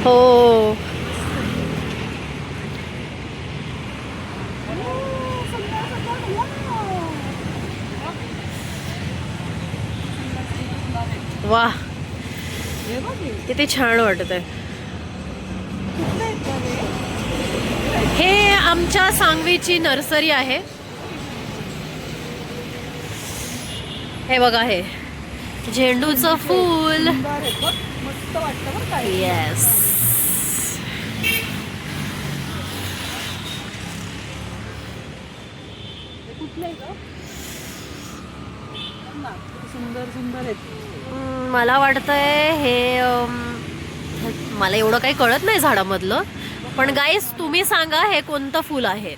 हो वा किती छान वाटत आहे. हे आमच्या सांगवीची नर्सरी आहे. हे बघा हे झेंडूचं फूल. येस सुंदर सुंदर आहेत. मला वाटतंय हे मला एवढं काही कळत नाही झाडामधलं, पण गाईस तुम्ही सांगा हे कोणतं फूल आहे,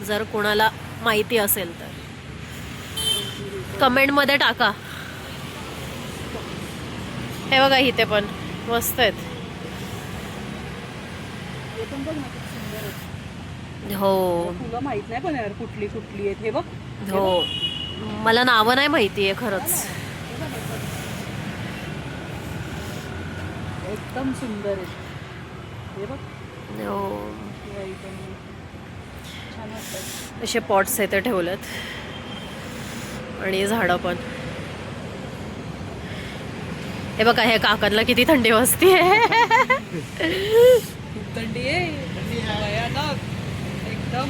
जर कोणाला माहिती असेल तर कमेंट मध्ये टाका. हे बघा इथे पण मस्त आहेत. हो फुलं माहित नाही पण यार कुठली कुठली आहेत. हे बघ. हो मला नावं नाही माहिती आहे खरंच. एकदम सुंदर आहे. हे बघ. हो छान वाटतं. असे पॉट्स इथे ठेवलेत आणि झाडं पण. हे बघा हे काकांना किती थंडी वाजते. खूप थंडी आहे. भयानक एकदम.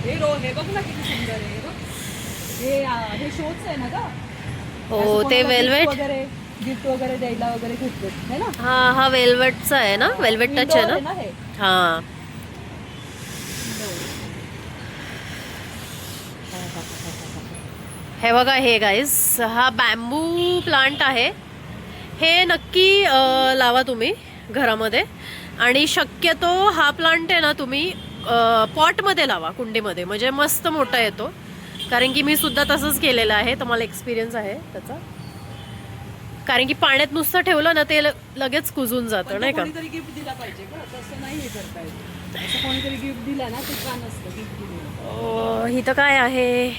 हे बघ ना किती सुंदर आहे. हे बघ. हे शोच आहे ना का. हो ते वेल्वेट वगैरे गिफ्ट वगैरे द्यायला वगैरे घेतलेत है ना. हा वेल्वेटचा आहे ना. वेल्वेट टच आहे ना. हे हा हे बघा हे गाईस हा बॅम्बू प्लांट आहे. हे नक्की लावा तुम्ही घरामध्ये, आणि शक्यतो हा प्लांट आहे ना तुम्ही पॉटमध्ये लावा, कुंडीमध्ये, म्हणजे मस्त मोठा येतो. कारण की मी सुद्धा तसंच केलेलं आहे, तर मला एक्सपिरियन्स आहे त्याचा. कारण की पाण्यात नुसतं ठेवलं ना ते लगेच कुजून जातं नाही का. कोणीतरी गिफ्ट दिला पाहिजे का, तसं नाही हे करता येत. असं कोणीतरी गिफ्ट दिला ना ते छान असतं. गिफ्ट दिलं इथं काय आहे.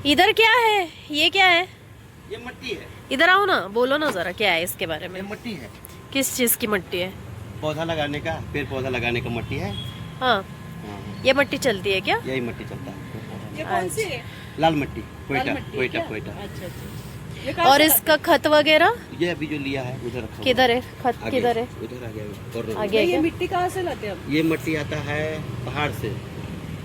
इधर क्या है, ये क्या है. ये मट्टी है. इधर आओ ना, बोलो ना जरा क्या है इसके बारे में. ये मट्टी है. किस चीज की मिट्टी है. पौधा लगाने का, पेड़ पौधा लगाने का मट्टी है. हाँ हाँ, ये मिट्टी चलती है क्या. यही मट्टी चलता है. ये कौन सी है. लाल मट्टी. लाल कोयटा मट्टी है कोयटा क्या? कोयटा. अच्छा अच्छा. ये कहाँ और से इसका खत वगैरह ये अभी जो लिया है उधर रखा हुआ किधर है. खत आगे, किधर है. उधर आ गया और आगे है ये क्या? मिट्टी कहाँ से लाते हैं ये मट्टी आता है पहाड़ से.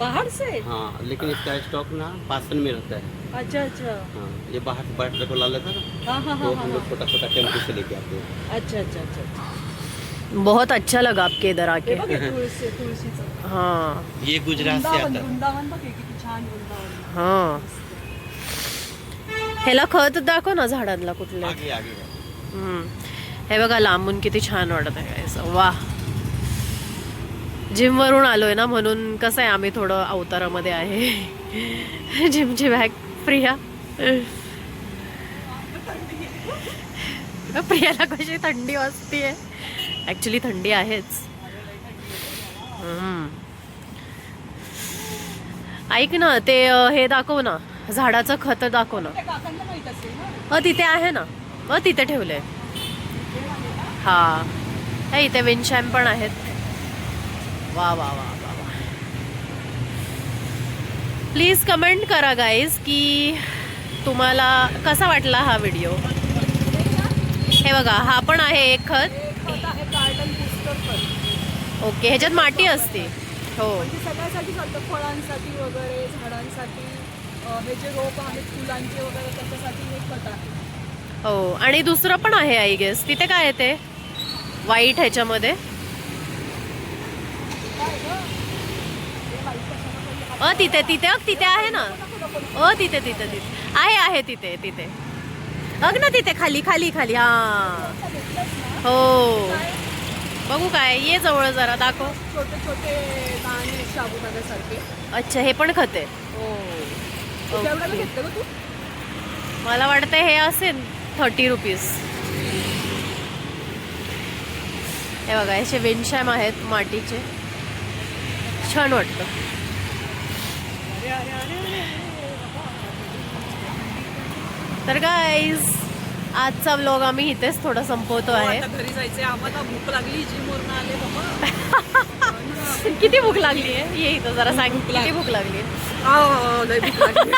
पहाड़ से. हाँ, लेकिन इसका स्टॉक ना पासन में रहता है. अच्छा अच्छा. हाँ, ये बाहर से बाहर को ला लेता है ना, हाँ हाँ तो हाँ हम लोग हाँ. छोटा छोटा टेम्पो से लेके आते हैं. अच्छा अच्छा अच्छा अच्छा. बहुत अच्छा लगा आपके इधर आके. हे बघ हे तुळशीचं. हाँ ये गुजरात से वृंदावन आता है. वृंदावन बघ हे किती छान वृंदावन. हाँ ह्याला खत दाखव ना झाडांना कुठल्या. आगे आगे है. हे बघा लांबून किती छान वाटत आहे असं. वा जिम वरून आलोय ना, म्हणून कसं आहे आम्ही थोडं अवतारामध्ये आहे. जिमची बॅग प्रिया. प्रियाला कशी थंडी वाजतीये. ऍक्च्युली थंडी आहेच. ऐक ना ते हे दाखव ना, झाडाचं खत दाखव ना. त्या काकांना माहित असेल ना. तिथे आहे ना. तिथे ठेवलंय. हा हे इथे विंडशाईम पण आहेत. वा वा वा वा वा. प्लीज कमेंट करा गाईज की तुम्हाला कसा वाटला हा व्हिडिओ. हे बघा हा पण आहे एक खत. खत आहे गार्डन बुस्टर खत. ओके ह्याच्यात माती असते. हो म्हणजे सगळ्यासाठी चालतं, फळांसाठी वगैरे, झाडांसाठी. हे जे रोप आहेत फुलांचे वगैरे त्याच्यासाठी हे खत आहे. हो आणि दुसरं पण आहे आय गेस. तिथे काय आहे ते व्हाईट ह्याच्यामध्ये. तिथे तिथे तिथे आहे ना. तिथे तिथे तिथे आहे तिथे तिथे. ना तिथे खाली खाली खाली. हा हो बघू काय. ये जवळ जरा दाखव. छोटे छोटे दाणे साबुदाण्यासारखे. अच्छा हे पण खत आहे. हो. केवढ्याला घेतलं का तू. मला वाटतं हे असेल 30 रुपीज. हे बघा याचे विंडशाईम आहेत मातीचे. छान वाटतं. तर गाईज आजचा व्लॉग आम्ही इथेच थोडा संपवतो आहे. आता घरी जायचंय आम्हाला. भूक लागली, जिम वरून आले बाबा. किती भूक लागली आहे? ये इथं जरा सांग, किती भूक लागली आहे? लय भूक लागली.